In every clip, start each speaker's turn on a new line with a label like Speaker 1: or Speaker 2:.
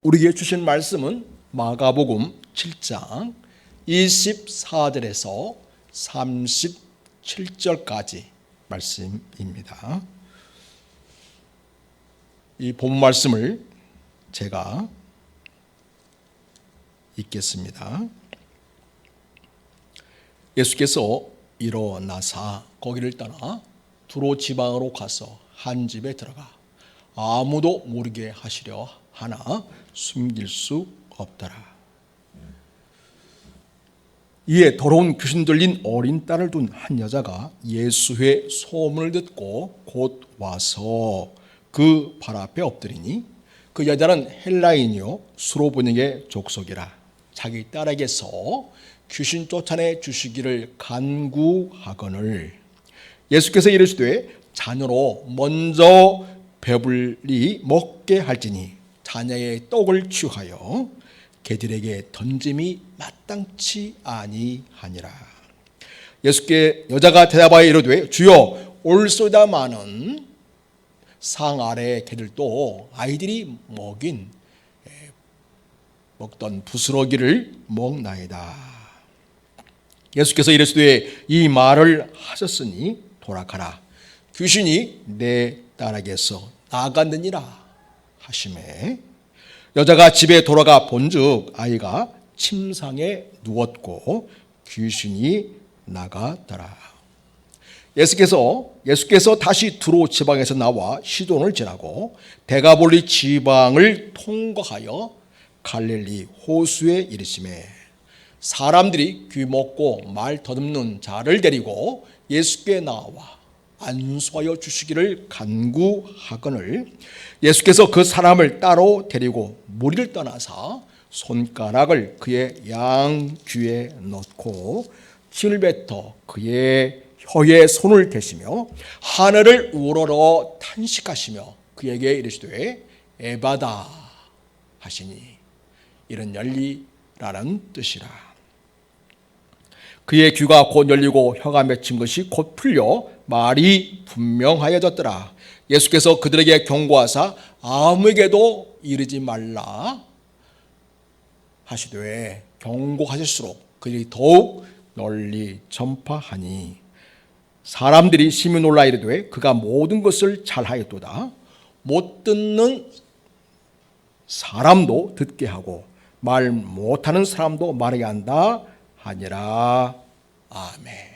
Speaker 1: 우리에게 주신 말씀은 마가복음 7장 24절에서 37절까지 말씀입니다. 이 본 말씀을 제가 읽겠습니다. 예수께서 일어나사 거기를 떠나 두로 지방으로 가서 한 집에 들어가 아무도 모르게 하시려 하나 숨길 수 없더라. 이에 더러운 귀신 들린 어린 딸을 둔 한 여자가 예수의 소문을 듣고 곧 와서 그 발 앞에 엎드리니 그 여자는 헬라인이요 수로보닉의 족속이라. 자기 딸에게서 귀신 쫓아내 주시기를 간구하거늘 예수께서 이르시되 자녀로 먼저 배불리 먹게 할지니 자녀의 떡을 취하여 개들에게 던짐이 마땅치 아니하니라. 예수께 여자가 대답하여 이르되 주여 올소이다마는 상 아래 개들도 아이들이 먹던 부스러기를 먹나이다. 예수께서 이르시되 이 말을 하셨으니 돌아가라. 귀신이 내 딸에게서 나갔느니라 하시매 여자가 집에 돌아가 본즉 아이가 침상에 누웠고 귀신이 나가더라. 예수께서 다시 두로 지방에서 나와 시돈을 지나고 데가볼리 지방을 통과하여 갈릴리 호수에 이르시매 사람들이 귀먹고 말 더듬는 자를 데리고 예수께 나와 안수하여 주시기를 간구하거늘 예수께서 그 사람을 따로 데리고 무리를 떠나사 손가락을 그의 양귀에 넣고 침을 뱉어 그의 혀에 손을 대시며 하늘을 우러러 탄식하시며 그에게 이르시되 에바다 하시니 이는 열리라는 뜻이라. 그의 귀가 곧 열리고 혀가 맺힌 것이 곧 풀려 말이 분명하여졌더라. 예수께서 그들에게 경고하사 아무에게도 이르지 말라 하시되 경고하실수록 그들이 더욱 널리 전파하니 사람들이 심히 놀라 이르되 그가 모든 것을 잘하였도다. 못 듣는 사람도 듣게 하고 말 못하는 사람도 말하게 한다 하니라. 아멘.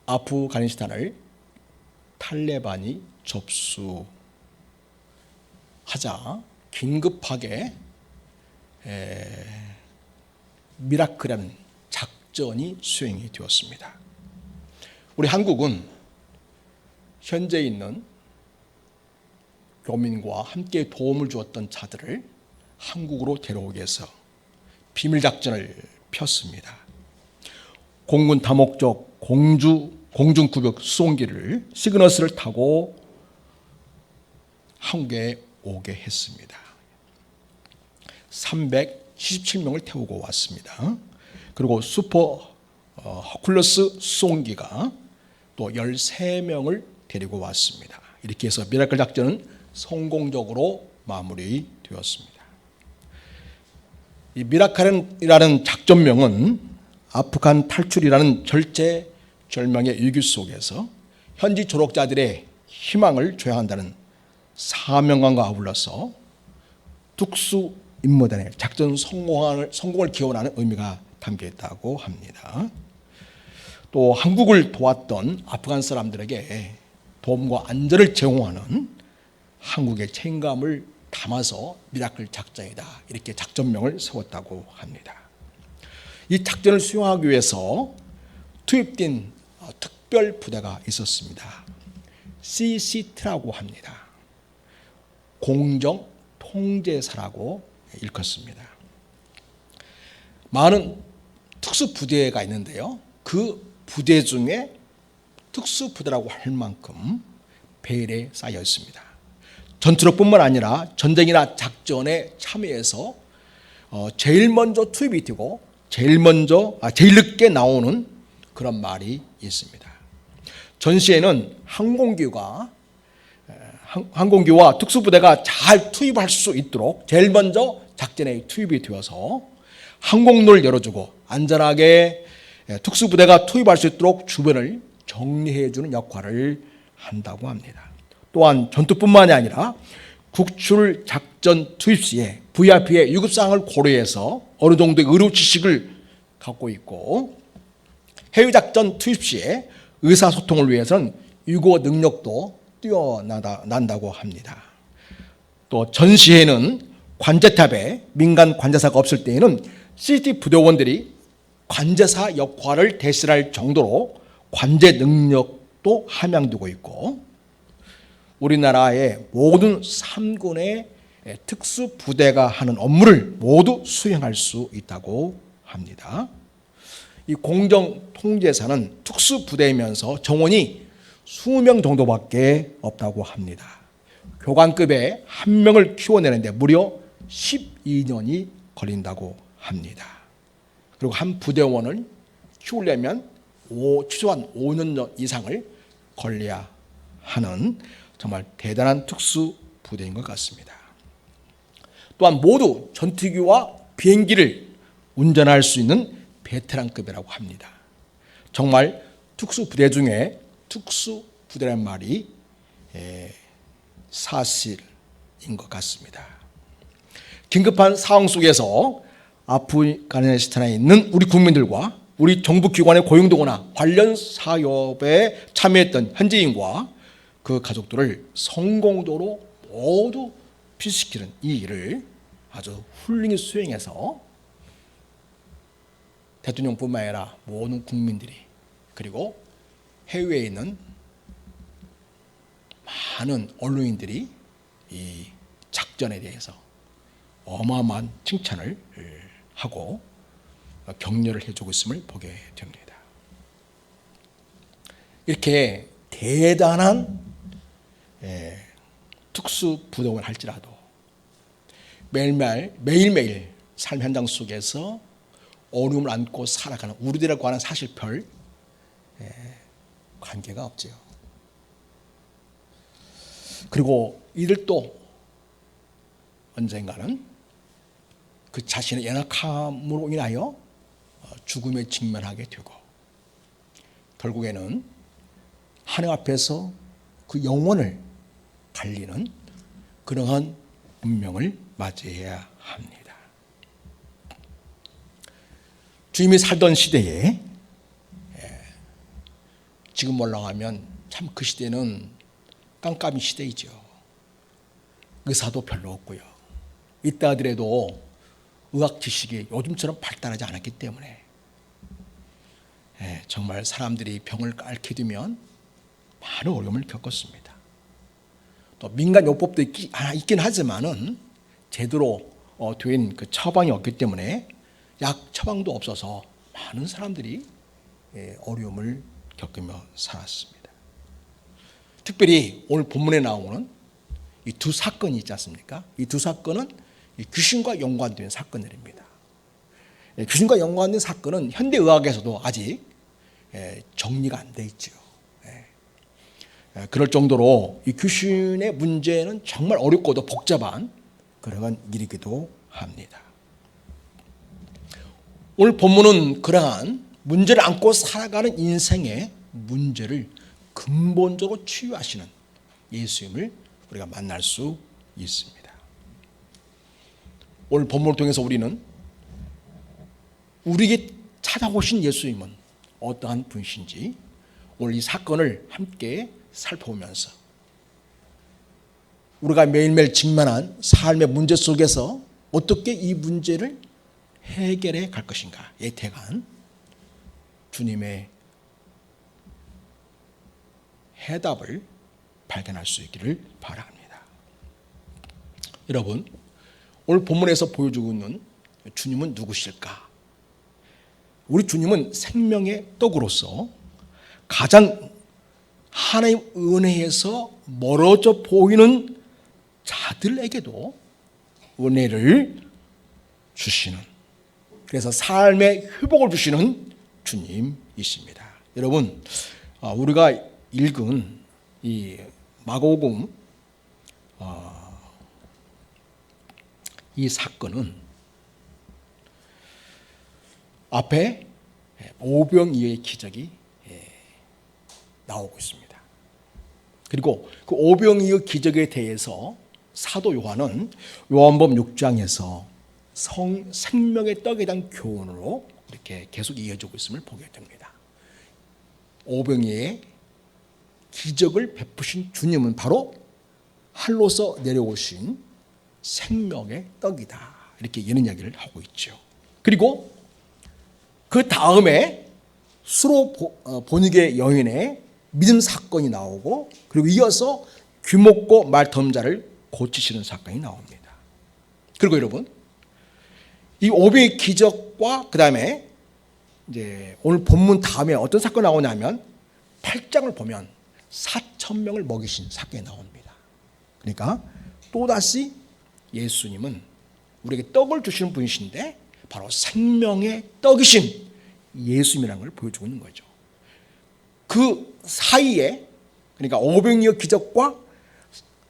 Speaker 1: 아프가니스탄을 탈레반이 접수하자 긴급하게 미라클이라는 작전이 수행이 되었습니다. 우리 한국은 현재 있는 교민과 함께 도움을 주었던 자들을 한국으로 데려오기 위해서 비밀작전을 폈습니다. 공군 다목적 공중급역 수송기를 시그너스를 타고 한국에 오게 했습니다. 377명을 태우고 왔습니다. 그리고 슈퍼 허큘러스 수송기가 또 13명을 데리고 왔습니다. 이렇게 해서 미라클 작전은 성공적으로 마무리되었습니다. 이 미라클이라는 작전명은 아프간 탈출이라는 절체절명의 위기 속에서 현지 조력자들의 희망을 줘야 한다는 사명감과 아울러서 특수 임무단의 작전 성공을 기원하는 의미가 담겨 있다고 합니다. 또 한국을 도왔던 아프간 사람들에게 도움과 안전을 제공하는 한국의 책임감을 담아서 미라클 작전이다 이렇게 작전명을 세웠다고 합니다. 이 작전을 수행하기 위해서 투입된 특별 부대가 있었습니다. CCT라고 합니다. 공정 통제사라고 일컫습니다. 많은 특수 부대가 있는데요. 그 부대 중에 특수 부대라고 할 만큼 배열에 쌓여 있습니다. 전투력뿐만 아니라 전쟁이나 작전에 참여해서 제일 먼저 투입이 되고 제일 늦게 나오는 그런 말이 있습니다. 전시에는 항공기와 특수부대가 잘 투입할 수 있도록 제일 먼저 작전에 투입이 되어서 항공로를 열어주고 안전하게 특수부대가 투입할 수 있도록 주변을 정리해주는 역할을 한다고 합니다. 또한 전투뿐만이 아니라 국출 작전 투입 시에 VIP의 유급사항을 고려해서 어느 정도의 의료 지식을 갖고 있고 해외 작전 투입 시에 의사소통을 위해서는 유고 능력도 뛰어난다고 합니다. 또 전시회는 관제탑에 민간 관제사가 없을 때에는 CCTV 부대원들이 관제사 역할을 대신할 정도로 관제 능력도 함양되고 있고 우리나라의 모든 3군의 특수부대가 하는 업무를 모두 수행할 수 있다고 합니다. 이 공정통제사는 특수부대이면서 정원이 20명 정도밖에 없다고 합니다. 교관급에 한 명을 키워내는데 무려 12년이 걸린다고 합니다. 그리고 한 부대원을 키우려면 최소한 5년 이상을 걸려야 하는 정말 대단한 특수부대인 것 같습니다. 또한 모두 전투기와 비행기를 운전할 수 있는 베테랑급이라고 합니다. 정말 특수부대 중에 특수부대란 말이 사실인 것 같습니다. 긴급한 상황 속에서 아프가니스탄에 있는 우리 국민들과 우리 정부기관에 고용되거나 관련 사업에 참여했던 현지인과 그 가족들을 성공적으로 모두 피시키는 이 일을 아주 훌륭히 수행해서 대통령뿐만 아니라 모든 국민들이 그리고 해외에 있는 많은 언론인들이 이 작전에 대해서 어마어마한 칭찬을 하고 격려를 해주고 있음을 보게 됩니다. 이렇게 대단한 특수부대원을 할지라도 매일매일 삶 현장 속에서 어려움을 안고 살아가는 우리들과 하는 사실 별 관계가 없지요. 그리고 이들도 언젠가는 그 자신의 연약함으로 인하여 죽음에 직면하게 되고 결국에는 하늘 앞에서 그 영혼을 갈리는 그러한 운명을 맞이해야 합니다. 주님이 살던 시대에 지금 올라가면 참 그 시대는 깜깜이 시대이죠. 의사도 별로 없고요. 있다 하더라도 의학 지식이 요즘처럼 발달하지 않았기 때문에 정말 사람들이 병을 앓게 되면 많은 어려움을 겪었습니다. 또 민간요법도 있긴 하지만은 제대로 된 그 처방이 없기 때문에 약 처방도 없어서 많은 사람들이 어려움을 겪으며 살았습니다. 특별히 오늘 본문에 나오는 이 두 사건이 있지 않습니까? 이 두 사건은 귀신과 연관된 사건들입니다. 귀신과 연관된 사건은 현대의학에서도 아직 정리가 안 돼 있죠. 그럴 정도로 이 귀신의 문제는 정말 어렵고도 복잡한 그러한 일이기도 합니다. 오늘 본문은 그러한 문제를 안고 살아가는 인생의 문제를 근본적으로 치유하시는 예수님을 우리가 만날 수 있습니다. 오늘 본문을 통해서 우리는 우리에게 찾아오신 예수님은 어떠한 분이신지 오늘 이 사건을 함께 살펴보면서 우리가 매일매일 직면한 삶의 문제 속에서 어떻게 이 문제를 해결해 갈 것인가에 대한 주님의 해답을 발견할 수 있기를 바랍니다. 여러분, 오늘 본문에서 보여주고 있는 주님은 누구실까? 우리 주님은 생명의 떡으로서 가장 하나님 은혜에서 멀어져 보이는 자들에게도 은혜를 주시는, 그래서 삶의 회복을 주시는 주님이십니다. 여러분, 우리가 읽은 이 마가복음 이 사건은 앞에 오병이어의 기적이 나오고 있습니다. 그리고 그 오병이어 기적에 대해서 사도 요한은 요한복음 6장에서 생명의 떡에 대한 교훈으로 이렇게 계속 이어지고 있음을 보게 됩니다. 오병이어의 기적을 베푸신 주님은 바로 하늘로서 내려오신 생명의 떡이다. 이렇게 이런 이야기를 하고 있죠. 그리고 그 다음에 수로 보니게 여인의 믿음 사건이 나오고, 그리고 이어서 귀먹고 말 터는 자를 고치시는 사건이 나옵니다. 그리고 여러분, 이 오병이어 기적과 그 다음에 이제 오늘 본문 다음에 어떤 사건이 나오냐면 8장을 보면 4,000명을 먹이신 사건이 나옵니다. 그러니까 또다시 예수님은 우리에게 떡을 주시는 분이신데 바로 생명의 떡이신 예수님이라는 걸 보여주고 있는 거죠. 그 사이에, 그러니까 오병이어 기적과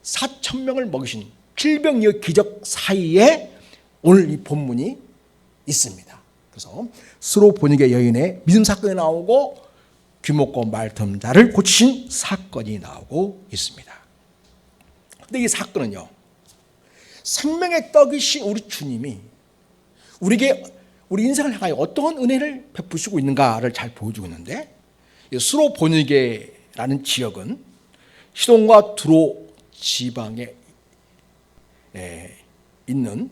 Speaker 1: 4,000명을 먹이신 질병이어 기적 사이에 오늘 이 본문이 있습니다. 그래서 수로 보니게 여인의 믿음 사건이 나오고 귀먹고 말 터는 자를 고치신 사건이 나오고 있습니다. 근데 이 사건은요, 생명의 떡이신 우리 주님이 우리에게 우리 인생을 향하여 어떠한 은혜를 베푸시고 있는가를 잘 보여주고 있는데, 수로 보니게라는 지역은 시돈과 두로 지방에 있는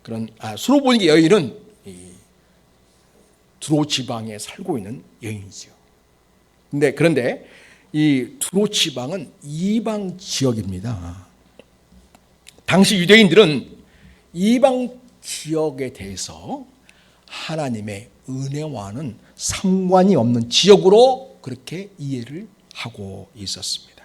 Speaker 1: 그런 수로 보니게 여인은 두로 지방에 살고 있는 여인이죠. 그런데 이 두로 지방은 이방 지역입니다. 당시 유대인들은 이방 지역에 대해서 하나님의 은혜와는 상관이 없는 지역으로 그렇게 이해를 하고 있었습니다.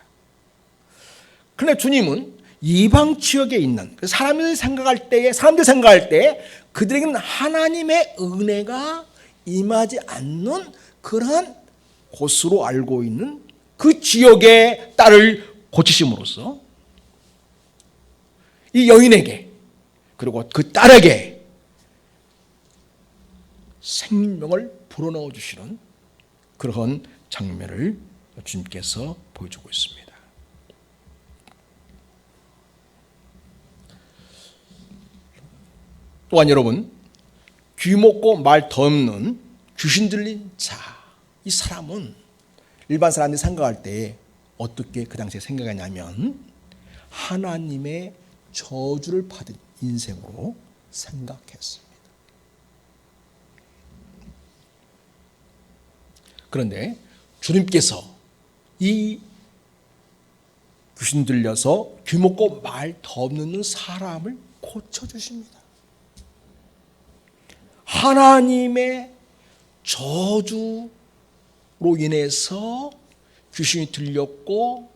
Speaker 1: 그런데 주님은 이방 지역에 있는 사람들이 생각할 때 그들에게는 하나님의 은혜가 임하지 않는 그러한 곳으로 알고 있는 그 지역의 딸을 고치심으로써 이 여인에게 그리고 그 딸에게 생명을 불어넣어 주시는 그런 장면을 주님께서 보여주고 있습니다. 또한 여러분, 귀먹고 말 터없는 귀신 들린 자, 이 사람은 일반 사람들이 생각할 때 어떻게 그 당시에 생각하냐면 하나님의 저주를 받은 인생으로 생각했습니다. 그런데 주님께서 이 귀신 들려서 귀먹고 말 터없는 사람을 고쳐주십니다. 하나님의 저주로 인해서 귀신이 들렸고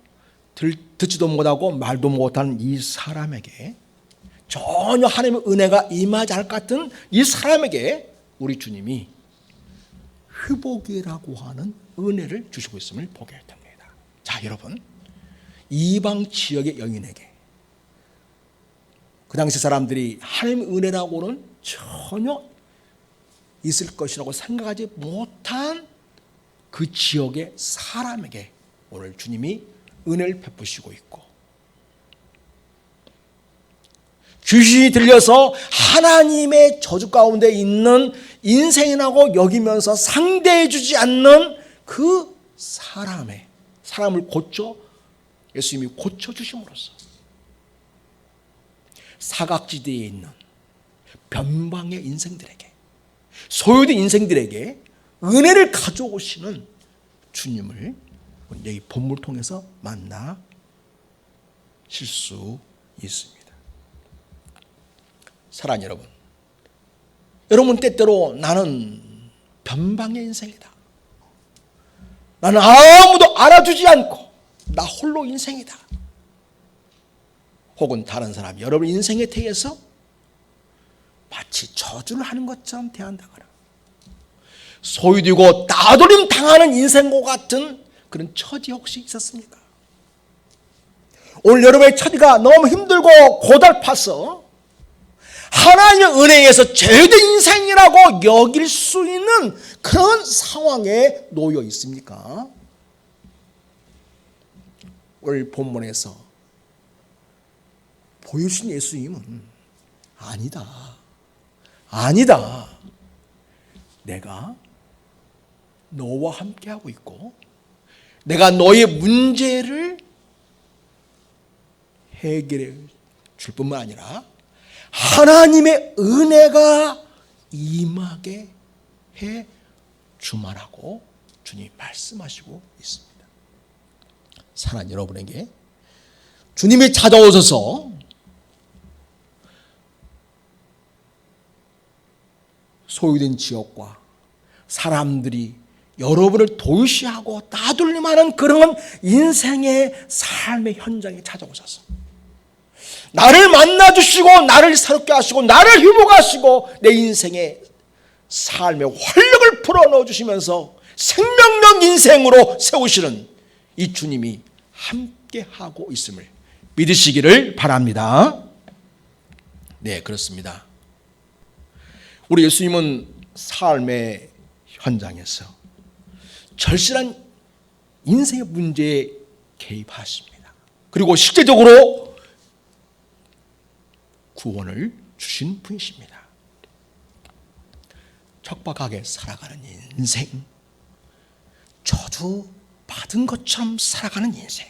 Speaker 1: 듣지도 못하고 말도 못하는 이 사람에게 전혀 하나님의 은혜가 임하지 않을 것 같은 이 사람에게 우리 주님이 회복이라고 하는 은혜를 주시고 있음을 보게 됩니다. 자, 여러분, 이방 지역의 여인에게 그 당시 사람들이 하나님의 은혜라고는 전혀 있을 것이라고 생각하지 못한 그 지역의 사람에게 오늘 주님이 은혜를 베푸시고 있고, 귀신이 들려서 하나님의 저주 가운데 있는 인생이라고 여기면서 상대해 주지 않는 그 사람을 예수님이 고쳐주심으로써 사각지대에 있는 변방의 인생들에게, 소유된 인생들에게 은혜를 가져오시는 주님을 이 본문을 통해서 만나실 수 있습니다. 사랑하는 여러분, 여러분 때때로 나는 변방의 인생이다, 나는 아무도 알아주지 않고 나 홀로 인생이다, 혹은 다른 사람이 여러분 인생에 대해서 마치 저주를 하는 것처럼 대한다거나 소유되고 따돌림 당하는 인생과 같은 그런 처지 혹시 있었습니까? 오늘 여러분의 처지가 너무 힘들고 고달파서 하나님의 은혜에서 죄된 인생이라고 여길 수 있는 그런 상황에 놓여 있습니까? 오늘 본문에서 보여주신 예수님은 아니다. 내가 너와 함께하고 있고 내가 너의 문제를 해결해 줄 뿐만 아니라 하나님의 은혜가 임하게 해 주마라고 주님이 말씀하시고 있습니다. 사랑하는 여러분에게 주님이 찾아오셔서 소유된 지역과 사람들이 여러분을 도시하고 따돌림하는 그런 인생의 삶의 현장에 찾아오셔서 나를 만나주시고 나를 새롭게 하시고 나를 회복하시고 내 인생의 삶의 활력을 불어넣어 주시면서 생명력 인생으로 세우시는 이 주님이 함께하고 있음을 믿으시기를 바랍니다. 네, 그렇습니다. 우리 예수님은 삶의 현장에서 절실한 인생의 문제에 개입하십니다. 그리고 실제적으로 구원을 주신 분이십니다. 척박하게 살아가는 인생, 저주 받은 것처럼 살아가는 인생,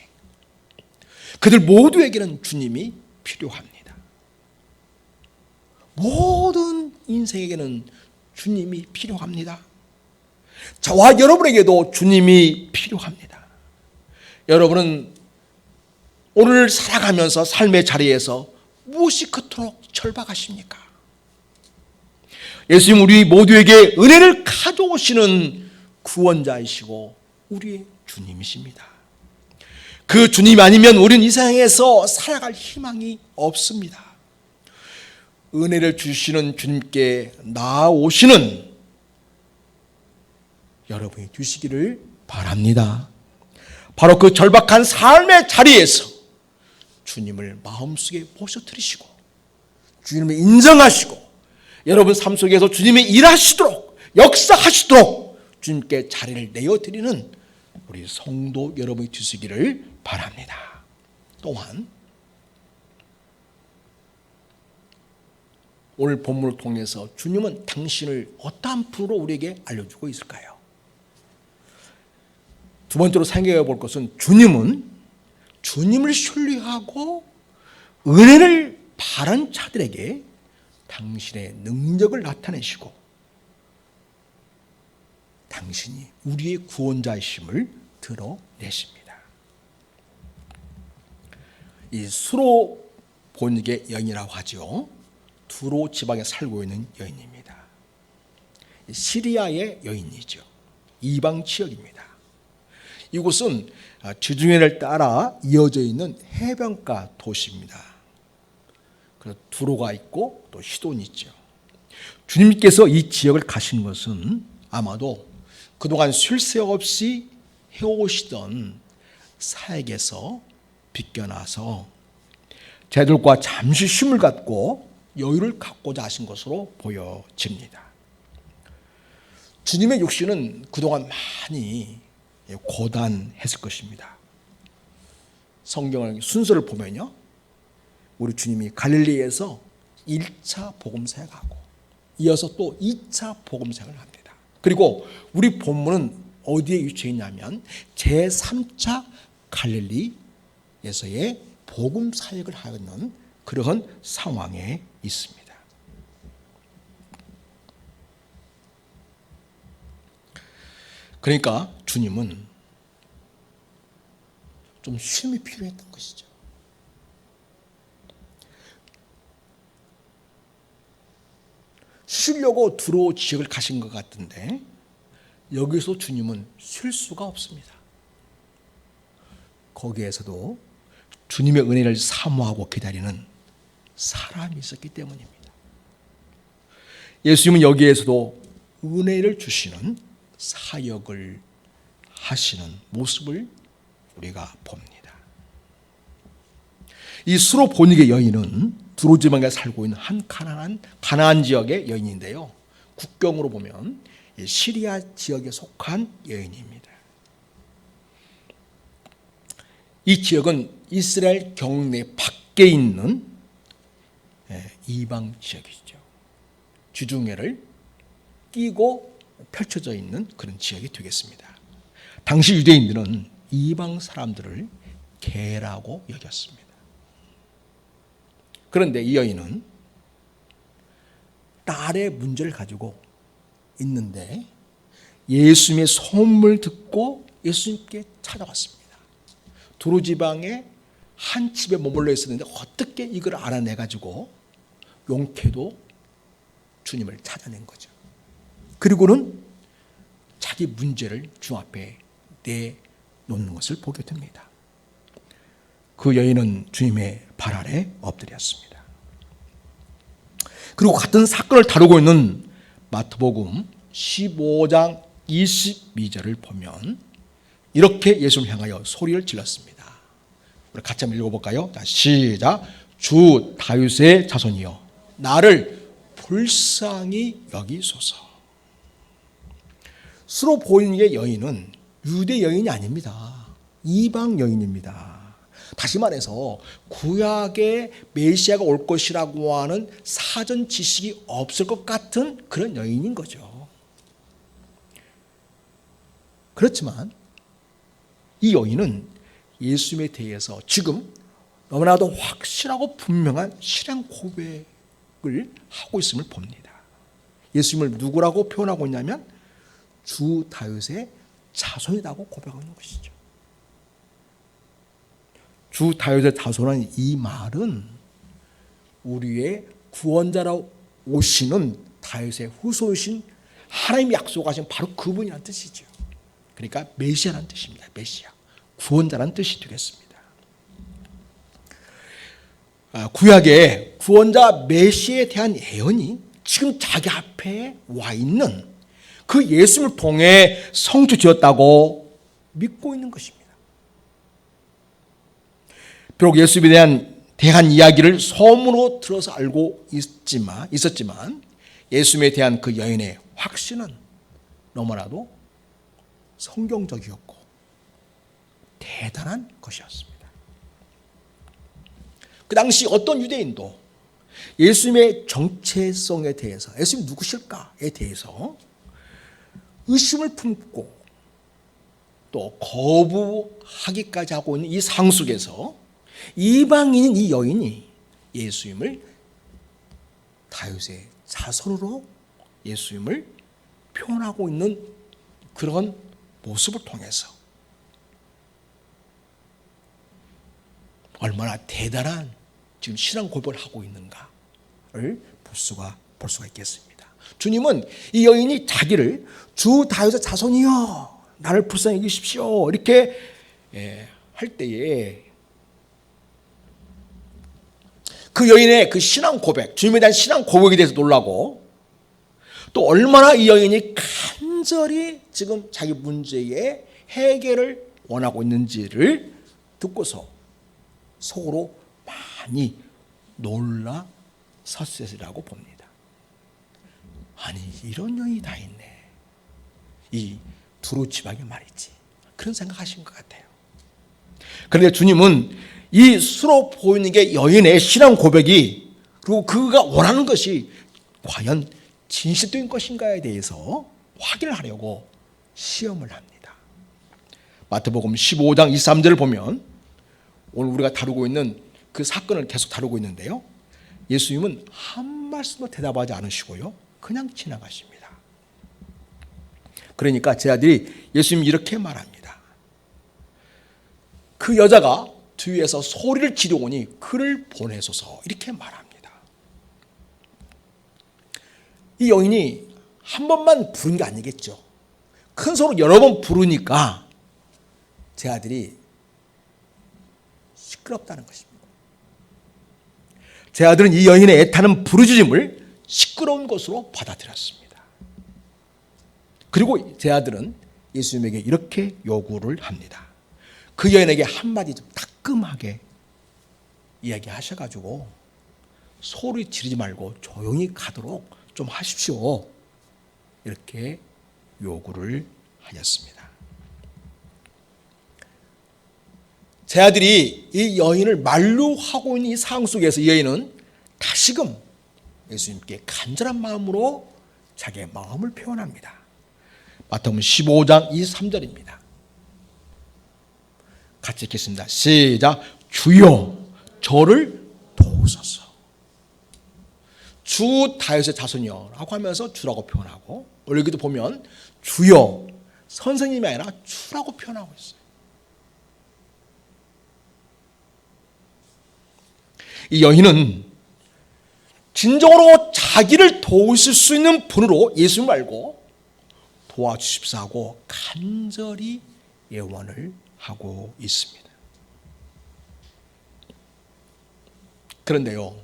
Speaker 1: 그들 모두에게는 주님이 필요합니다. 모든 인생에게는 주님이 필요합니다. 저와 여러분에게도 주님이 필요합니다. 여러분은 오늘 살아가면서 삶의 자리에서 무엇이 그토록 절박하십니까? 예수님 우리 모두에게 은혜를 가져오시는 구원자이시고 우리의 주님이십니다. 그 주님 아니면 우리는 이 세상에서 살아갈 희망이 없습니다. 은혜를 주시는 주님께 나아오시는 여러분이 되시기를 바랍니다. 바로 그 절박한 삶의 자리에서 주님을 마음속에 모셔드리시고 주님을 인정하시고 여러분 삶 속에서 주님이 일하시도록 역사하시도록 주님께 자리를 내어드리는 우리 성도 여러분이 되시기를 바랍니다. 또한 오늘 본문을 통해서 주님은 당신을 어떠한 분으로 우리에게 알려주고 있을까요? 두 번째로 생각해 볼 것은 주님은 주님을 신뢰하고 은혜를 바란 자들에게 당신의 능력을 나타내시고 당신이 우리의 구원자이심을 드러내십니다. 이 수로 본역의 여인이라고 하죠. 두로 지방에 살고 있는 여인입니다. 시리아의 여인이죠. 이방 지역입니다. 이곳은 지중해를 따라 이어져 있는 해변가 도시입니다. 그래서 두로가 있고 또 시돈이 있죠. 주님께서 이 지역을 가신 것은 아마도 그동안 쉴 새 없이 해오시던 사역에서 비껴나서 제들과 잠시 쉼을 갖고 여유를 갖고자 하신 것으로 보여집니다. 주님의 육신은 그동안 많이 고단했을 것입니다. 성경의 순서를 보면요, 우리 주님이 갈릴리에서 1차 복음사역을 하고 이어서 또 2차 복음사역을 합니다. 그리고 우리 본문은 어디에 위치해 있냐면 제3차 갈릴리에서의 복음사역을 하는 그러한 상황에 있습니다. 그러니까 주님은 좀 쉼이 필요했던 것이죠. 쉬려고 두로 지역을 가신 것 같은데 여기서 주님은 쉴 수가 없습니다. 거기에서도 주님의 은혜를 사모하고 기다리는 사람이 있었기 때문입니다. 예수님은 여기에서도 은혜를 주시는 사역을 하시는 모습을 우리가 봅니다. 이 수로 보니게 여인은 두로 지방에 살고 있는 한 가나안 지역의 여인인데요. 국경으로 보면 시리아 지역에 속한 여인입니다. 이 지역은 이스라엘 경내 밖에 있는 이방 지역이죠. 주중회를 끼고 펼쳐져 있는 그런 지역이 되겠습니다. 당시 유대인들은 이방 사람들을 개라고 여겼습니다. 그런데 이 여인은 딸의 문제를 가지고 있는데 예수님의 소문을 듣고 예수님께 찾아왔습니다. 두로 지방의 한 집에 머물러 있었는데 어떻게 이걸 알아내가지고 용케도 주님을 찾아낸 거죠. 그리고는 자기 문제를 주 앞에 내놓는 것을 보게 됩니다. 그 여인은 주님의 발 아래 엎드렸습니다. 그리고 같은 사건을 다루고 있는 마태복음 15장 22절을 보면 이렇게 예수님을 향하여 소리를 질렀습니다. 우리 같이 한번 읽어볼까요? 자, 시작. 주 다윗의 자손이여 나를 불쌍히 여기소서. 수로 보이는 여인은 유대 여인이 아닙니다. 이방 여인입니다. 다시 말해서 구약의 메시아가 올 것이라고 하는 사전 지식이 없을 것 같은 그런 여인인 거죠. 그렇지만 이 여인은 예수님에 대해서 지금 너무나도 확실하고 분명한 신앙 고백을 하고 있음을 봅니다. 예수님을 누구라고 표현하고 있냐면 주 다윗의 자손이라고 고백하는 것이죠. 주 다윗의 자손은 이 말은 우리의 구원자로 오시는 다윗의 후손이신 하나님이 약속하신 바로 그분이라는 뜻이죠. 그러니까 메시아라는 뜻입니다. 메시아, 구원자라는 뜻이 되겠습니다. 구약의 구원자 메시아에 대한 예언이 지금 자기 앞에 와 있는 그 예수님을 통해 성취되었다고 믿고 있는 것입니다. 비록 예수님에 대한 이야기를 소문으로 들어서 알고 있었지만 예수님에 대한 그 여인의 확신은 너무나도 성경적이었고 대단한 것이었습니다. 그 당시 어떤 유대인도 예수님의 정체성에 대해서, 예수님 누구실까에 대해서 의심을 품고 또 거부하기까지 하고 있는 이 상황 속에서 이방인인 이 여인이 예수님을 다윗의 자손으로 예수님을 표현하고 있는 그런 모습을 통해서 얼마나 대단한 지금 신앙 고백을 하고 있는가를 볼 수가 있겠습니다. 주님은 이 여인이 자기를 주 다윗의 자손이여 나를 불쌍히 여기십시오 이렇게 할 때에 그 여인의 그 신앙 고백, 주님에 대한 신앙 고백에 대해서 놀라고 또 얼마나 이 여인이 간절히 지금 자기 문제의 해결을 원하고 있는지를 듣고서 속으로 많이 놀라섰으리라고 봅니다. 아니 이런 여인이 다 있네. 이 두로 지방에 말이지. 그런 생각하신 것 같아요. 그런데 주님은 이 수로 보이는 게 여인의 신앙 고백이 그리고 그가 원하는 것이 과연 진실된 것인가에 대해서 확인을 하려고 시험을 합니다. 마태복음 15장 23절을 보면 오늘 우리가 다루고 있는 그 사건을 계속 다루고 있는데요. 예수님은 한 말씀도 대답하지 않으시고요. 그냥 지나가십니다. 그러니까 제 아들이 예수님 이렇게 말합니다. 그 여자가 뒤에서 소리를 지르오니 그를 보내소서 이렇게 말합니다. 이 여인이 한 번만 부른 게 아니겠죠. 큰 소리로 여러 번 부르니까 제 아들이 시끄럽다는 것입니다. 제 아들은 이 여인의 애타는 부르짖음을 시끄러운 것으로 받아들였습니다. 그리고 제 아들은 예수님에게 이렇게 요구를 합니다. 그 여인에게 한마디 좀 따끔하게 이야기하셔가지고 소리 지르지 말고 조용히 가도록 좀 하십시오. 이렇게 요구를 하였습니다. 제 아들이 이 여인을 만류하고 있는 이 상황 속에서 이 여인은 다시금 예수님께 간절한 마음으로 자기의 마음을 표현합니다. 마태복음 15장 23절입니다. 같이 읽겠습니다. 시작. 주여 저를 도우소서. 주 다윗의 자손이여 라고 하면서 주라고 표현하고, 여기도 보면 주여, 선생님이 아니라 주라고 표현하고 있어요. 이 여인은 진정으로 자기를 도우실 수 있는 분으로 예수님 알고 도와주십사 하고 간절히 예원을 하고 있습니다. 그런데요,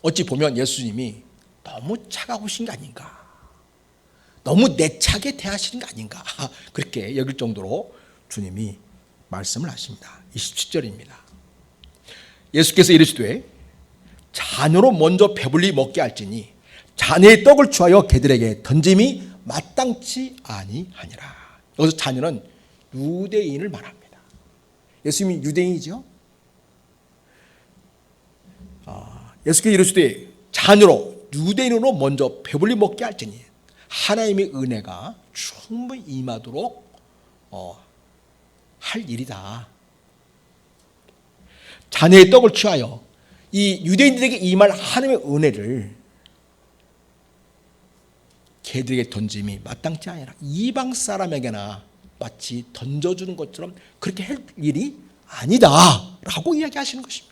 Speaker 1: 어찌 보면 예수님이 너무 차가우신 게 아닌가, 너무 내차게 대하시는 게 아닌가, 그렇게 여길 정도로 주님이 말씀을 하십니다. 27절입니다. 예수께서 이르시되 자녀로 먼저 배불리 먹게 할지니 자녀의 떡을 취하여 개들에게 던짐이 마땅치 아니하니라. 여기서 자녀는 유대인을 말합니다. 예수님이 유대인이죠. 예수께서 이르시되 자녀로 유대인으로 먼저 배불리 먹게 할지니 하나님의 은혜가 충분히 임하도록 할 일이다. 자녀의 떡을 취하여 이 유대인들에게 임할 하나님의 은혜를 개들에게 던짐이 마땅치 아니라 이방 사람에게나 마치 던져주는 것처럼 그렇게 할 일이 아니다 라고 이야기하시는 것입니다.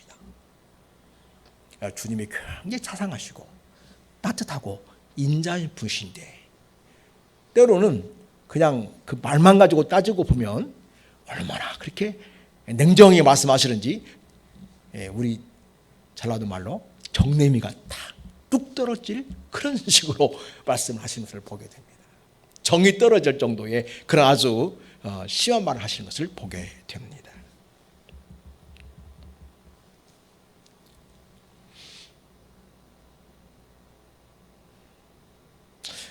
Speaker 1: 주님이 굉장히 자상하시고 따뜻하고 인자한 분이신데, 때로는 그냥 그 말만 가지고 따지고 보면 얼마나 그렇게 냉정하게 말씀하시는지, 우리 전라도 말로 정내미가 뚝 떨어질 그런 식으로 말씀을 하시는 것을 보게 됩니다. 정이 떨어질 정도의 그런 아주 심한 말을 하시는 것을 보게 됩니다.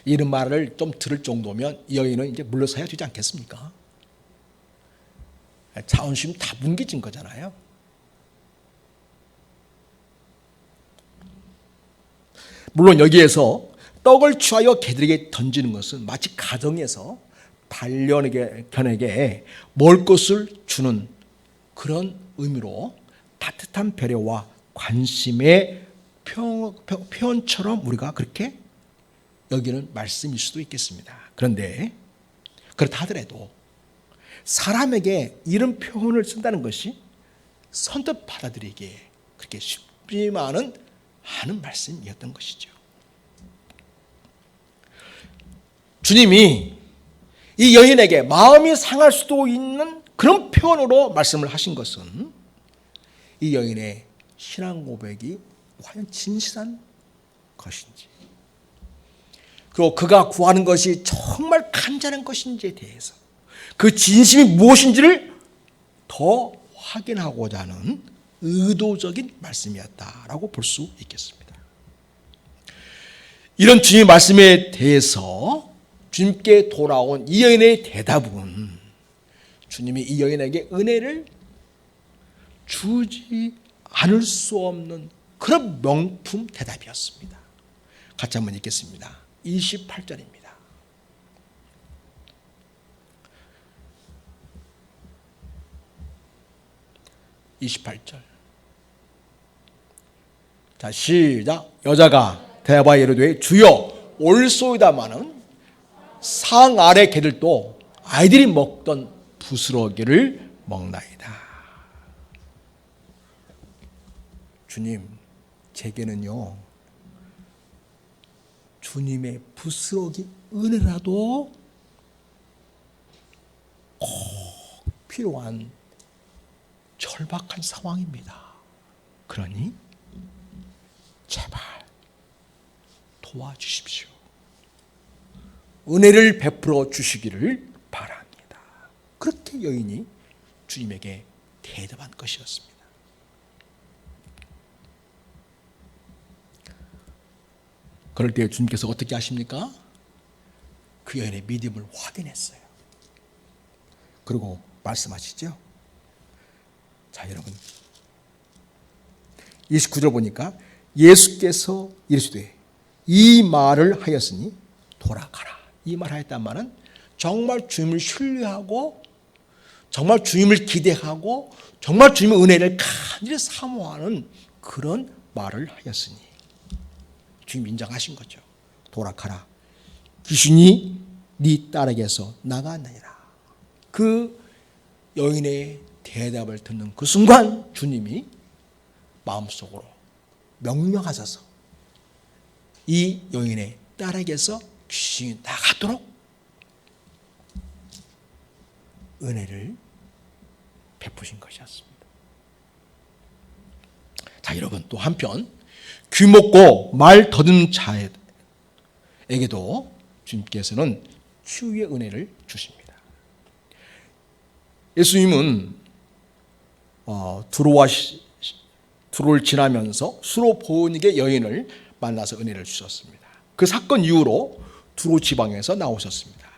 Speaker 1: 이런 말을 좀 들을 정도면 이 여인은 이제 물러서야 되지 않겠습니까? 자존심 다 뭉개진 거잖아요. 물론 여기에서 떡을 취하여 개들에게 던지는 것은 마치 가정에서 반려견에게 먹을 것을 주는 그런 의미로 따뜻한 배려와 관심의 표현처럼 우리가 그렇게 여기는 말씀일 수도 있겠습니다. 그런데 그렇다 하더라도 사람에게 이런 표현을 쓴다는 것이 선뜻 받아들이기에 그렇게 쉽지만은 않은 말씀이었던 것이죠. 주님이 이 여인에게 마음이 상할 수도 있는 그런 표현으로 말씀을 하신 것은 이 여인의 신앙 고백이 과연 진실한 것인지, 그리고 그가 구하는 것이 정말 간절한 것인지에 대해서 그 진심이 무엇인지를 더 확인하고자 하는 의도적인 말씀이었다라고 볼 수 있겠습니다. 이런 주님의 말씀에 대해서 주님께 돌아온 이 여인의 대답은 주님이 이 여인에게 은혜를 주지 않을 수 없는 그런 명품 대답이었습니다. 같이 한번 읽겠습니다. 28절입니다. 자, 시작. 여자가 대답하여 이르되 주여 옳소이다마는 상 아래 개들도 아이들이 먹던 부스러기를 먹나이다. 주님, 제게는요 주님의 부스러기 은혜라도 꼭 필요한 절박한 상황입니다. 그러니 제발 도와주십시오. 은혜를 베풀어 주시기를 바랍니다. 그렇게 여인이 주님에게 대답한 것이었습니다. 그럴 때 주님께서 어떻게 하십니까? 그 여인의 믿음을 확인했어요. 그리고 말씀하시죠. 자, 여러분 29절 보니까 예수께서 이르시되 이 말을 하였으니 돌아가라. 이 말 하였단 말은 정말 주님을 신뢰하고 정말 주님을 기대하고 정말 주님의 은혜를 간절히 사모하는 그런 말을 하였으니 주님 인정하신 거죠. 돌아가라. 귀신이 네 딸에게서 나가느니라. 그 여인의 대답을 듣는 그 순간 주님이 마음속으로 명령하셔서 이 여인의 딸에게서 귀신이 나가도록 은혜를 베푸신 것이었습니다. 자, 여러분 또 한편 귀 먹고 말 더듬는 자에게도 주님께서는 치유의 은혜를 주십니다. 예수님은 두로를 지나면서 수로보니게 여인을 만나서 은혜를 주셨습니다. 그 사건 이후로 두로 지방에서 나오셨습니다.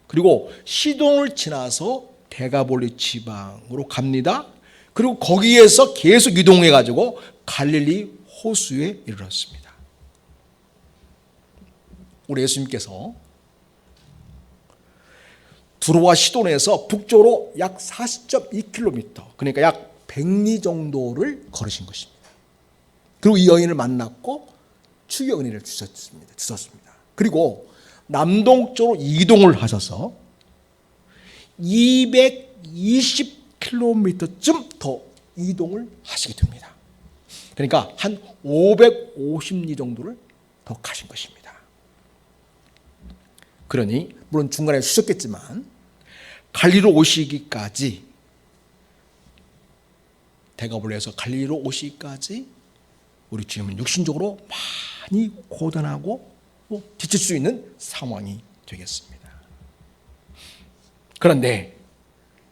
Speaker 1: 그리고 시돈을 지나서 데가볼리 지방으로 갑니다. 그리고 거기에서 계속 이동해 가지고 갈릴리 호수에 이르렀습니다. 우리 예수님께서 두로와 시돈에서 북쪽으로 약 40.2km, 그러니까 약 100리 정도를 걸으신 것입니다. 그리고 이 여인을 만났고 치유의 은혜를 주셨습니다. 그리고 남동쪽으로 이동을 하셔서 220km쯤 더 이동을 하시게 됩니다. 그러니까 한 550리 정도를 더 가신 것입니다. 그러니 물론 중간에 쉬셨겠지만 갈리로 오시기까지, 대가볼리에서 갈리로 오시기까지 우리 주님은 육신적으로 많이 고단하고 지칠 수 있는 상황이 되겠습니다. 그런데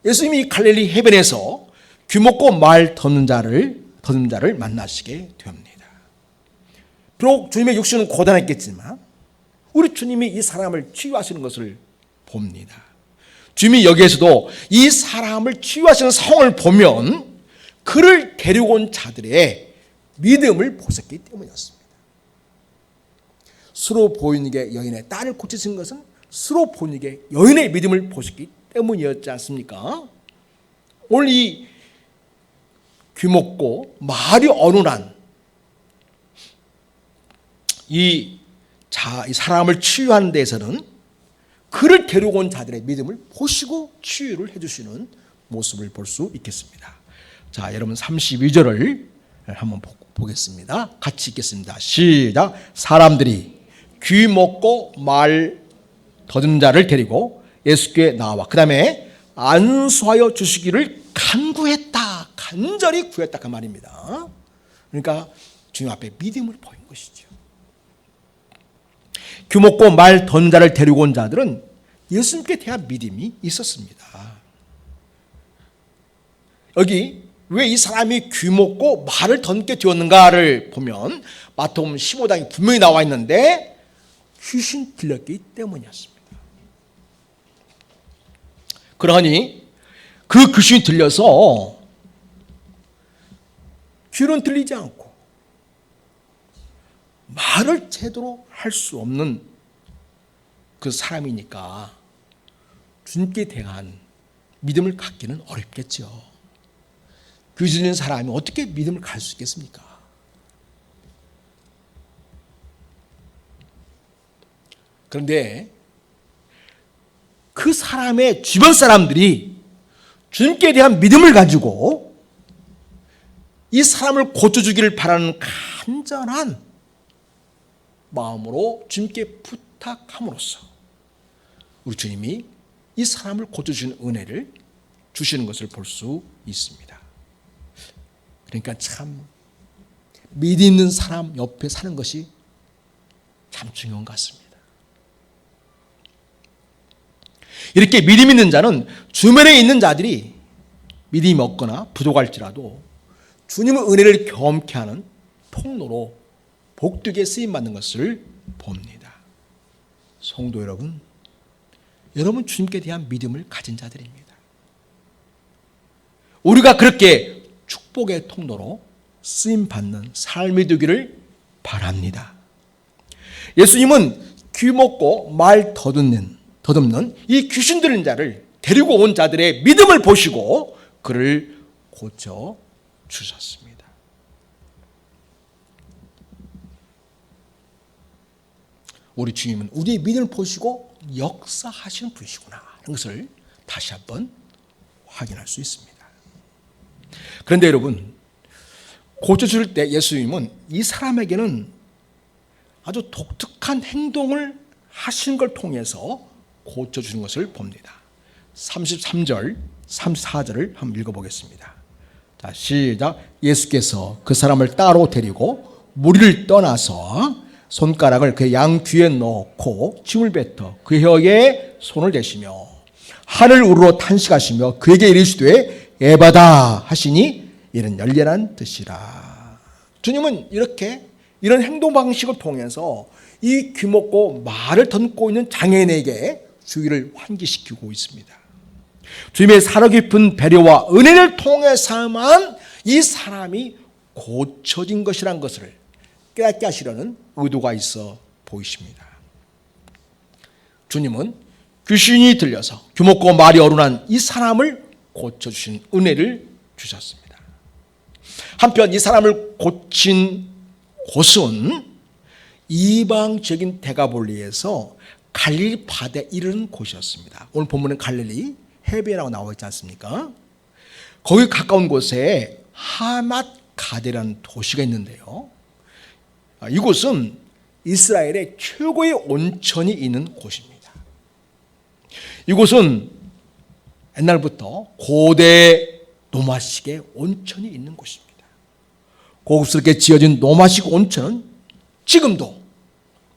Speaker 1: 예수님이 갈릴리 해변에서 귀먹고 말 더듬는 자를 만나시게 됩니다. 비록 주님의 육신은 고단했겠지만 우리 주님이 이 사람을 치유하시는 것을 봅니다. 주님이 여기에서도 이 사람을 치유하시는 상황을 보면 그를 데리고 온 자들의 믿음을 보셨기 때문이었습니다. 수로보니게 여인의 딸을 고치신 것은 수로보니게 여인의 믿음을 보셨기 때문이었지 않습니까? 오늘 이 귀먹고 말이 어눌한 이 사람을 치유하는 데에서는 그를 데리고 온 자들의 믿음을 보시고 치유를 해주시는 모습을 볼 수 있겠습니다. 자, 여러분 32절을 한번 보겠습니다. 같이 읽겠습니다. 시작. 사람들이 귀 먹고 말 더듬는 자를 데리고 예수께 나와 그 다음에 안수하여 주시기를 간구했다. 간절히 구했다 그 말입니다. 그러니까 주님 앞에 믿음을 보인 것이죠. 귀 먹고 말 더듬는 자를 데리고 온 자들은 예수님께 대한 믿음이 있었습니다. 여기 왜 이 사람이 귀 먹고 말을 던게 되었는가를 보면 마태복음 15장에 분명히 나와 있는데 귀신 들렸기 때문이었습니다. 그러니 그 귀신이 들려서 귀는 들리지 않고 말을 제대로 할 수 없는 그 사람이니까 주님께 대한 믿음을 갖기는 어렵겠죠. 귀신 들린 사람이 어떻게 믿음을 갈 수 있겠습니까? 그런데 그 사람의 주변 사람들이 주님께 대한 믿음을 가지고 이 사람을 고쳐주기를 바라는 간절한 마음으로 주님께 부탁함으로써 우리 주님이 이 사람을 고쳐주시는 은혜를 주시는 것을 볼 수 있습니다. 그러니까 참 믿음 있는 사람 옆에 사는 것이 참 중요한 것 같습니다. 이렇게 믿음 있는 자는 주변에 있는 자들이 믿음이 없거나 부족할지라도 주님의 은혜를 경험케 하는 통로로 복되게 쓰임받는 것을 봅니다. 성도 여러분, 여러분 주님께 대한 믿음을 가진 자들입니다. 우리가 그렇게 축복의 통로로 쓰임받는 삶이 되기를 바랍니다. 예수님은 귀먹고 말 더듬는 이 귀신 들린 자를 데리고 온 자들의 믿음을 보시고 그를 고쳐 주셨습니다. 우리 주님은 우리의 믿음을 보시고 역사하시는 분이시구나 하는 것을 다시 한번 확인할 수 있습니다. 그런데 여러분, 고쳐줄 때 예수님은 이 사람에게는 아주 독특한 행동을 하신 걸 통해서 고쳐주는 것을 봅니다. 33절, 34절을 한번 읽어보겠습니다. 자, 시작. 예수께서 그 사람을 따로 데리고 무리를 떠나서 손가락을 그의 양 귀에 넣고 침을 뱉어 그 혀에 손을 대시며 하늘 우러러 탄식하시며 그에게 이르시되 에바다 하시니 이는 열려란 뜻이라. 주님은 이런 행동 방식을 통해서 이 귀먹고 말을 던고 있는 장애인에게 주의를 환기시키고 있습니다. 주님의 살아 깊은 배려와 은혜를 통해서만 이 사람이 고쳐진 것이란 것을 깨닫게 하시려는 의도가 있어 보이십니다. 주님은 귀신이 들려서 귀먹고 말이 어른한 이 사람을 고쳐주신 은혜를 주셨습니다. 한편 이 사람을 고친 곳은 이방적인 데가볼리에서 갈릴리 바다에 이르는 곳이었습니다. 오늘 본문은 갈릴리 해변이라고 나와 있지 않습니까? 거기 가까운 곳에 하맛 가데라는 도시가 있는데요. 이곳은 이스라엘의 최고의 온천이 있는 곳입니다. 이곳은 옛날부터 고대 노마식의 온천이 있는 곳입니다. 고급스럽게 지어진 노마식 온천은 지금도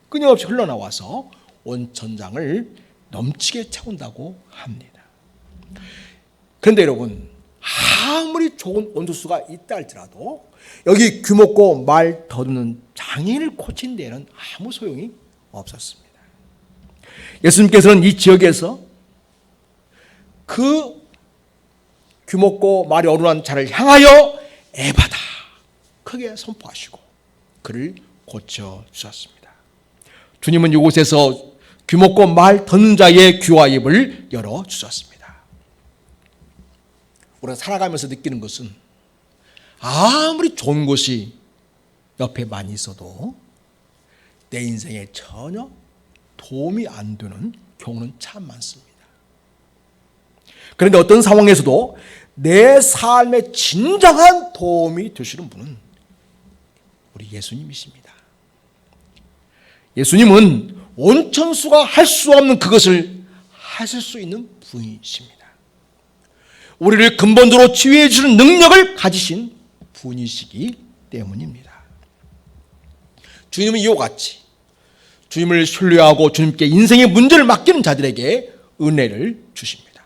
Speaker 1: 끊임없이 흘러나와서 온천장을 넘치게 채운다고 합니다. 그런데 여러분, 아무리 좋은 온수수가 있다 할지라도 여기 귀먹고 말 더듬는 장애인을 고친 데는 아무 소용이 없었습니다. 예수님께서는 이 지역에서 그 귀먹고 말이 어른한 자를 향하여 에바다 크게 선포하시고 그를 고쳐주셨습니다. 주님은 이곳에서 귀먹고 말 듣는 자의 귀와 입을 열어주셨습니다. 우리가 살아가면서 느끼는 것은 아무리 좋은 곳이 옆에 많이 있어도 내 인생에 전혀 도움이 안 되는 경우는 참 많습니다. 그런데 어떤 상황에서도 내 삶에 진정한 도움이 되시는 분은 우리 예수님이십니다. 예수님은 온천수가 할 수 없는 그것을 하실 수 있는 분이십니다. 우리를 근본적으로 치유해 주는 능력을 가지신 분이시기 때문입니다. 주님은 이와 같이 주님을 신뢰하고 주님께 인생의 문제를 맡기는 자들에게 은혜를 주십니다.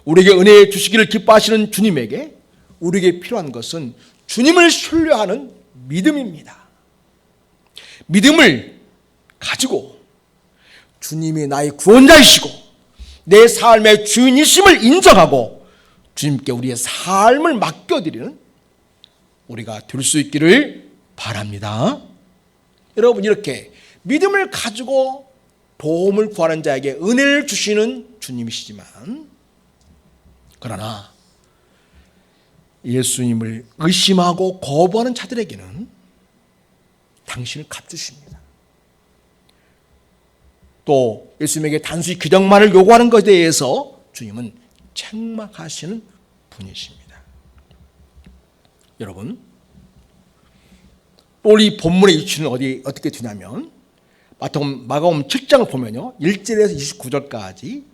Speaker 1: 우리에게 은혜 주시기를 기뻐하시는 주님에게 우리에게 필요한 것은 주님을 신뢰하는 믿음입니다. 믿음을 가지고 주님이 나의 구원자이시고 내 삶의 주인이심을 인정하고 주님께 우리의 삶을 맡겨드리는 우리가 될 수 있기를 바랍니다. 여러분, 이렇게 믿음을 가지고 도움을 구하는 자에게 은혜를 주시는 주님이시지만, 그러나 예수님을 의심하고 거부하는 자들에게는 당신을 갚주십니다. 또 예수님에게 단순히 기적만을 요구하는 것에 대해서 주님은 책망하시는 분이십니다. 여러분, 또 이 본문의 이치는 어떻게 되냐면 마가복음 7장을 보면요, 1절에서 29절까지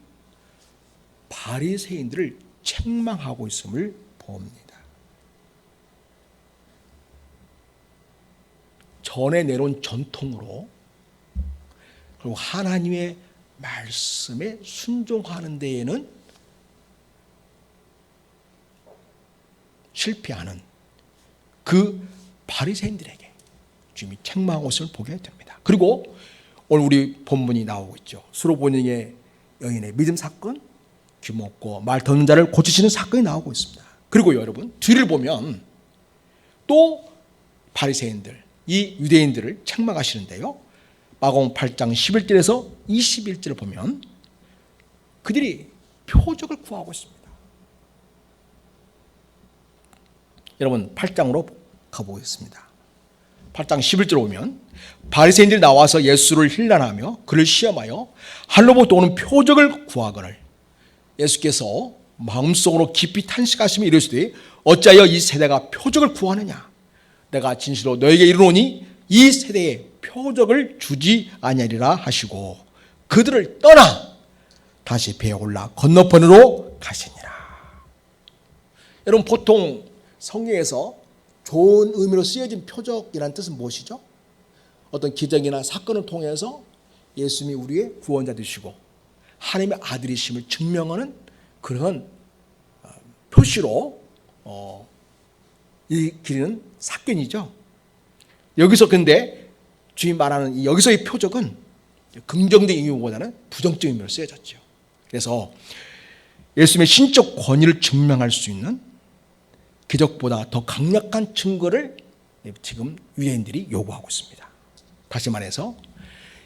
Speaker 1: 바리새인들을 책망하고 있음을 봅니다. 전에 내려온 전통으로, 그리고 하나님의 말씀에 순종하는 데에는 실패하는 그 바리새인들에게 주님이 책망한 것을 보게 됩니다. 그리고 오늘 우리 본문이 나오고 있죠. 수로보니의 여인의 믿음 사건, 귀먹고 말 듣는 자를 고치시는 사건이 나오고 있습니다. 그리고 여러분 뒤를 보면 또 바리새인들, 이 유대인들을 책망하시는데요. 마가복음 8장 11절에서 21절을 보면 그들이 표적을 구하고 있습니다. 여러분 8장으로 가보겠습니다. 8장 11절 보면 바리새인들이 나와서 예수를 힐난하며 그를 시험하여 하늘로부터 오는 표적을 구하거늘 예수께서 마음속으로 깊이 탄식하시며 이르시되 어찌하여 이 세대가 표적을 구하느냐 내가 진실로 너에게 이르노니 이 세대에 표적을 주지 아니하리라 하시고 그들을 떠나 다시 배에 올라 건너편으로 가시니라. 여러분 보통 성경에서 좋은 의미로 쓰여진 표적이라는 뜻은 무엇이죠? 어떤 기적이나 사건을 통해서 예수님이 우리의 구원자 되시고 하나님의 아들이심을 증명하는 그런 표시로 일으키는 사건이죠. 여기서 근데 주님 말하는 여기서의 표적은 긍정적인 의미보다는 부정적인 의미로 쓰여졌죠. 그래서 예수님의 신적 권위를 증명할 수 있는 기적보다 더 강력한 증거를 지금 유대인들이 요구하고 있습니다. 다시 말해서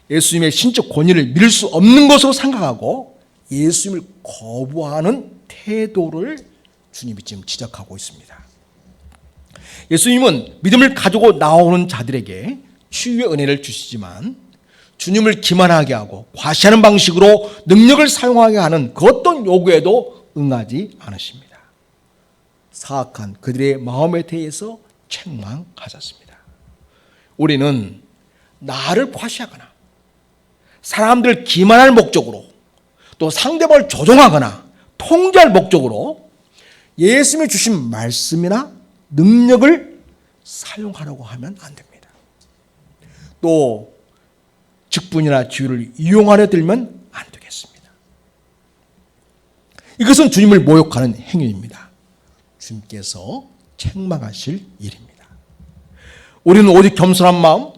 Speaker 1: 예수님의 신적 권위를 믿을 수 없는 것으로 생각하고 예수님을 거부하는 태도를 주님이 지금 지적하고 있습니다. 예수님은 믿음을 가지고 나오는 자들에게 치유의 은혜를 주시지만 주님을 기만하게 하고 과시하는 방식으로 능력을 사용하게 하는 그 어떤 요구에도 응하지 않으십니다. 사악한 그들의 마음에 대해서 책망하셨습니다. 우리는 나를 과시하거나 사람들을 기만할 목적으로 또 상대방을 조종하거나 통제할 목적으로 예수님이 주신 말씀이나 능력을 사용하려고 하면 안 됩니다. 또 직분이나 지위를 이용하려 들면 안 되겠습니다. 이것은 주님을 모욕하는 행위입니다. 주님께서 책망하실 일입니다. 우리는 오직 겸손한 마음,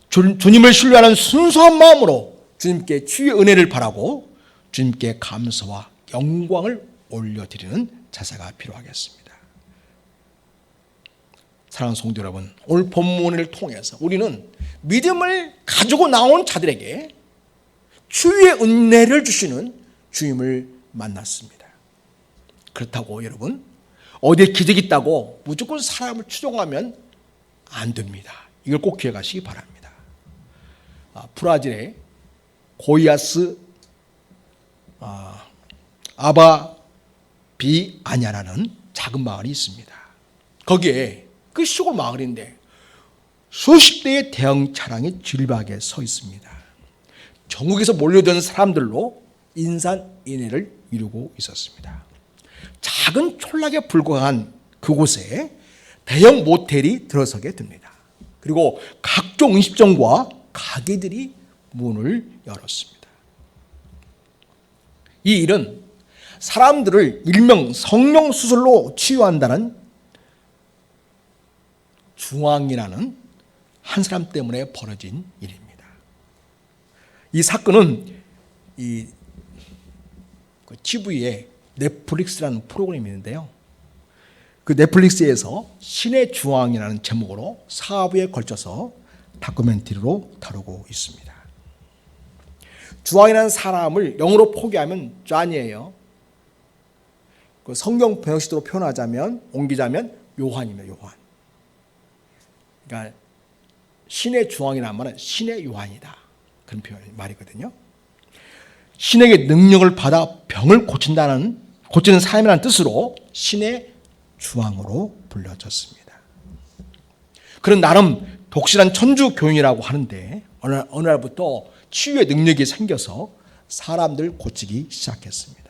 Speaker 1: 주님을 신뢰하는 순수한 마음으로 주님께 치유의 은혜를 바라고 주님께 감사와 영광을 올려드리는 자세가 필요하겠습니다. 사랑하는 성도 여러분, 오늘 본문을 통해서 우리는 믿음을 가지고 나온 자들에게 치유의 은혜를 주시는 주님을 만났습니다. 그렇다고 여러분 어디에 기적이 있다고 무조건 사람을 추종하면 안 됩니다. 이걸 꼭 기억하시기 바랍니다. 브라질의 고이아스 아바비아냐라는 작은 마을이 있습니다. 거기에 그 시골 마을인데 수십 대의 대형 차량이 질비하게 서 있습니다. 전국에서 몰려드는 사람들로 인산인해를 이루고 있었습니다. 작은 촌락에 불과한 그곳에 대형 모텔이 들어서게 됩니다. 그리고 각종 음식점과 가게들이 문을 열었습니다. 이 일은 사람들을 일명 성령 수술로 치유한다는 중앙이라는 한 사람 때문에 벌어진 일입니다. 이 사건은 이 TV에 넷플릭스라는 프로그램이 있는데요. 그 넷플릭스에서 신의 중앙이라는 제목으로 4부에 걸쳐서 다큐멘터리로 다루고 있습니다. 중앙이라는 사람을 영어로 포기하면 존이에요. 그 성경 번역식으로 표현하자면 옮기자면 요한이며 요한. 그러니까 신의 중앙이라는 말은 신의 요한이다. 그런 말이거든요. 신에게 능력을 받아 병을 고치는 사람이라는 뜻으로 신의 주왕으로 불려졌습니다. 그런 나름 독실한 천주 교인이라고 하는데 어느 날부터 치유의 능력이 생겨서 사람들 고치기 시작했습니다.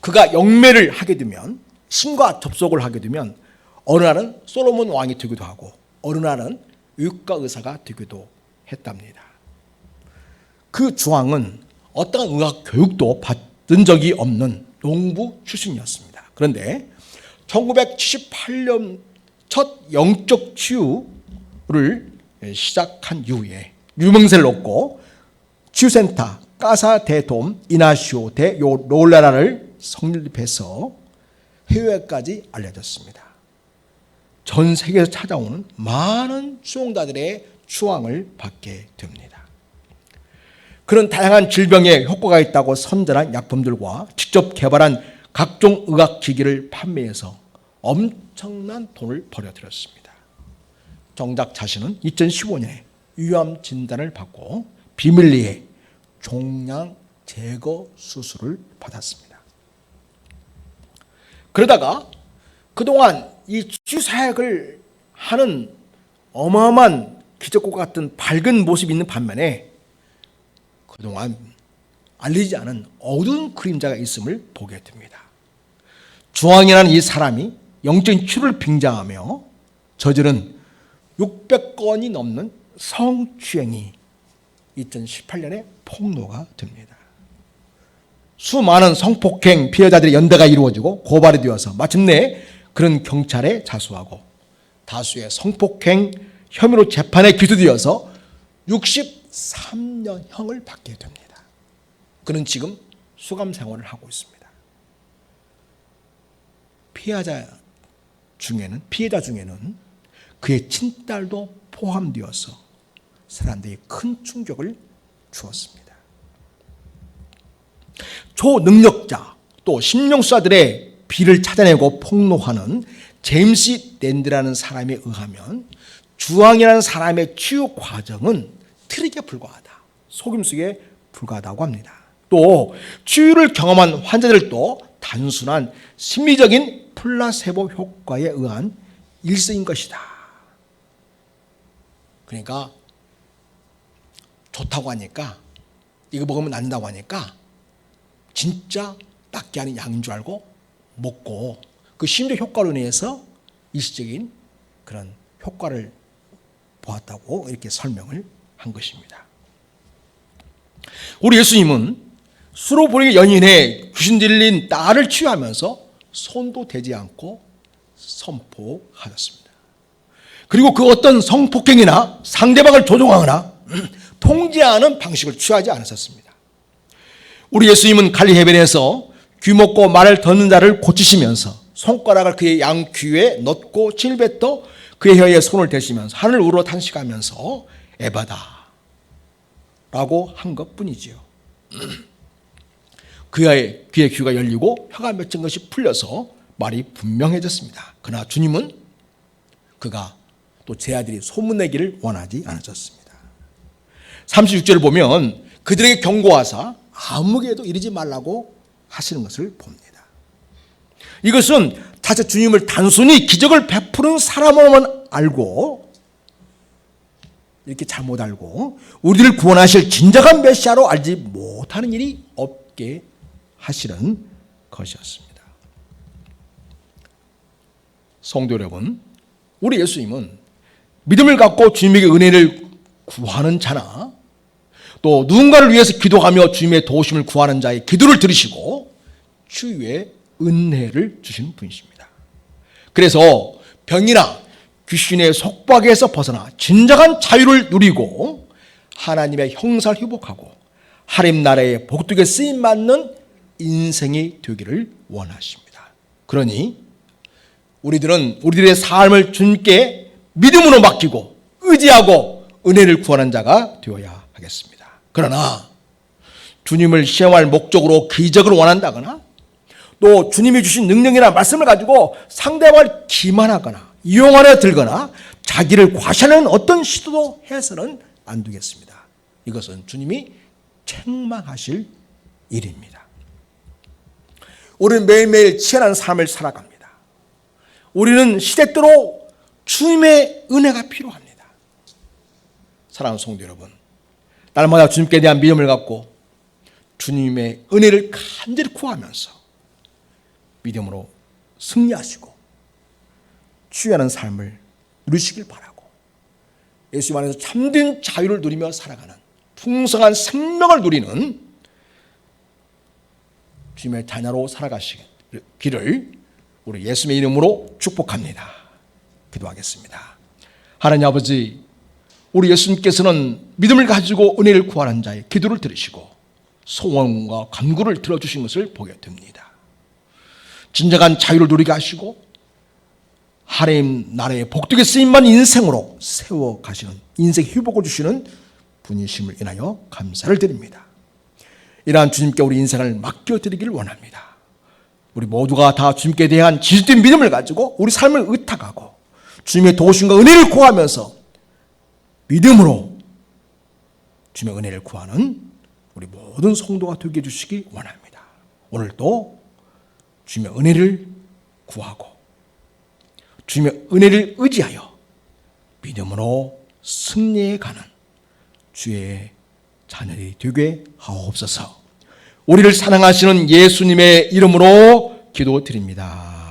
Speaker 1: 그가 영매를 하게 되면 신과 접속을 하게 되면 어느 날은 솔로몬 왕이 되기도 하고 어느 날은 의과 의사가 되기도 했답니다. 그 주왕은 어떠한 의학 교육도 받은 적이 없는 농부 출신이었습니다. 그런데 1978년 첫 영적 치유를 시작한 이후에 유명세를 얻고 치유센터 까사 데돔 이나시오 데 롤라라를 성립해서 해외까지 알려졌습니다. 전 세계에서 찾아오는 많은 수용자들의 추앙을 받게 됩니다. 그런 다양한 질병에 효과가 있다고 선전한 약품들과 직접 개발한 각종 의학기기를 판매해서 엄청난 돈을 벌여들였습니다. 정작 자신은 2015년에 위암 진단을 받고 비밀리에 종양 제거 수술을 받았습니다. 그러다가 그동안 이 치유사역을 하는 어마어마한 기적과 같은 밝은 모습이 있는 반면에 그동안 알리지 않은 어두운 그림자가 있음을 보게 됩니다. 주왕이라는 이 사람이 영적인 치유를 빙자하며 저지른 600건이 넘는 성추행이 2018년에 폭로가 됩니다. 수많은 성폭행 피해자들의 연대가 이루어지고 고발이 되어서 마침내 그런 경찰에 자수하고 다수의 성폭행 혐의로 재판에 기소되어서 63년형을 받게 됩니다. 그는 지금 수감 생활을 하고 있습니다. 피해자 중에는 그의 친딸도 포함되어서 사람들이 큰 충격을 주었습니다. 초능력자 또 심령수사들의 비를 찾아내고 폭로하는 제임스 랜드라는 사람에 의하면 주왕이라는 사람의 치유 과정은 트릭에 불과하다, 속임수에 불과하다고 합니다. 또 치유를 경험한 환자들도 단순한 심리적인 플라세보 효과에 의한 일시인 것이다. 그러니까 좋다고 하니까, 이거 먹으면 낫는다고 하니까 진짜 낫게 하는 약인 줄 알고 먹고 그 심리적 효과로 인해서 일시적인 그런 효과를 보았다고 이렇게 설명을 한 것입니다. 우리 예수님은 수로 보내기 연인의 귀신 들린 딸을 치유하면서 손도 대지 않고 선포하셨습니다. 그리고 그 어떤 성폭행이나 상대방을 조종하거나 통제하는 방식을 취하지 않으셨습니다. 우리 예수님은 갈릴리 해변에서 귀먹고 말을 듣는 자를 고치시면서 손가락을 그의 양귀에 넣고 찔뱉어 그의 혀에 손을 대시면서 하늘 우러 탄식하면서 에바다 라고 한 것뿐이지요. 그의 귀의 귀가 열리고 혀가 맺힌 것이 풀려서 말이 분명해졌습니다. 그러나 주님은 그가 또 제 아들이 소문내기를 원하지 않으셨습니다. 36절을 보면 그들에게 경고하사 아무에게도 이르지 말라고 하시는 것을 봅니다. 이것은 자체 주님을 단순히 기적을 베푸는 사람으로만 알고, 이렇게 잘못 알고 우리를 구원하실 진정한 메시아로 알지 못하는 일이 없게 하시는 것이었습니다. 성도 여러분, 우리 예수님은 믿음을 갖고 주님에게 은혜를 구하는 자나 또 누군가를 위해서 기도하며 주님의 도우심을 구하는 자의 기도를 들으시고 치유의 은혜를 주시는 분이십니다. 그래서 병이나 귀신의 속박에서 벗어나 진정한 자유를 누리고 하나님의 형상을 회복하고 하나님 나라의 복되게 쓰임받는 인생이 되기를 원하십니다. 그러니 우리들은 우리들의 삶을 주님께 믿음으로 맡기고 의지하고 은혜를 구하는 자가 되어야 하겠습니다. 그러나 주님을 시험할 목적으로 기적을 원한다거나 또 주님이 주신 능력이나 말씀을 가지고 상대방을 기만하거나 이용하려 들거나 자기를 과시하는 어떤 시도도 해서는 안 되겠습니다. 이것은 주님이 책망하실 일입니다. 우리는 매일매일 치열한 삶을 살아갑니다. 우리는 시대대로 주님의 은혜가 필요합니다. 사랑하는 성도 여러분, 날마다 주님께 대한 믿음을 갖고 주님의 은혜를 간절히 구하면서 믿음으로 승리하시고 치유하는 삶을 누리시길 바라고 예수님 안에서 참된 자유를 누리며 살아가는 풍성한 생명을 누리는 주님의 자녀로 살아가시기를 우리 예수님의 이름으로 축복합니다. 기도하겠습니다. 하나님 아버지, 우리 예수님께서는 믿음을 가지고 은혜를 구하는 자의 기도를 들으시고 소원과 간구를 들어주신 것을 보게 됩니다. 진정한 자유를 누리게 하시고 하나님 나라의 복되게 쓰임만 인생으로 세워가시는 인생 회복을 주시는 분이심을 인하여 감사를 드립니다. 이러한 주님께 우리 인생을 맡겨드리기를 원합니다. 우리 모두가 다 주님께 대한 지속된 믿음을 가지고 우리 삶을 의탁하고 주님의 도우심과 은혜를 구하면서 믿음으로 주님의 은혜를 구하는 우리 모든 성도가 되게 해주시기 원합니다. 오늘도 주님의 은혜를 구하고 주님의 은혜를 의지하여 믿음으로 승리해 가는 주의 자녀들이 되게 하옵소서. 우리를 사랑하시는 예수님의 이름으로 기도드립니다.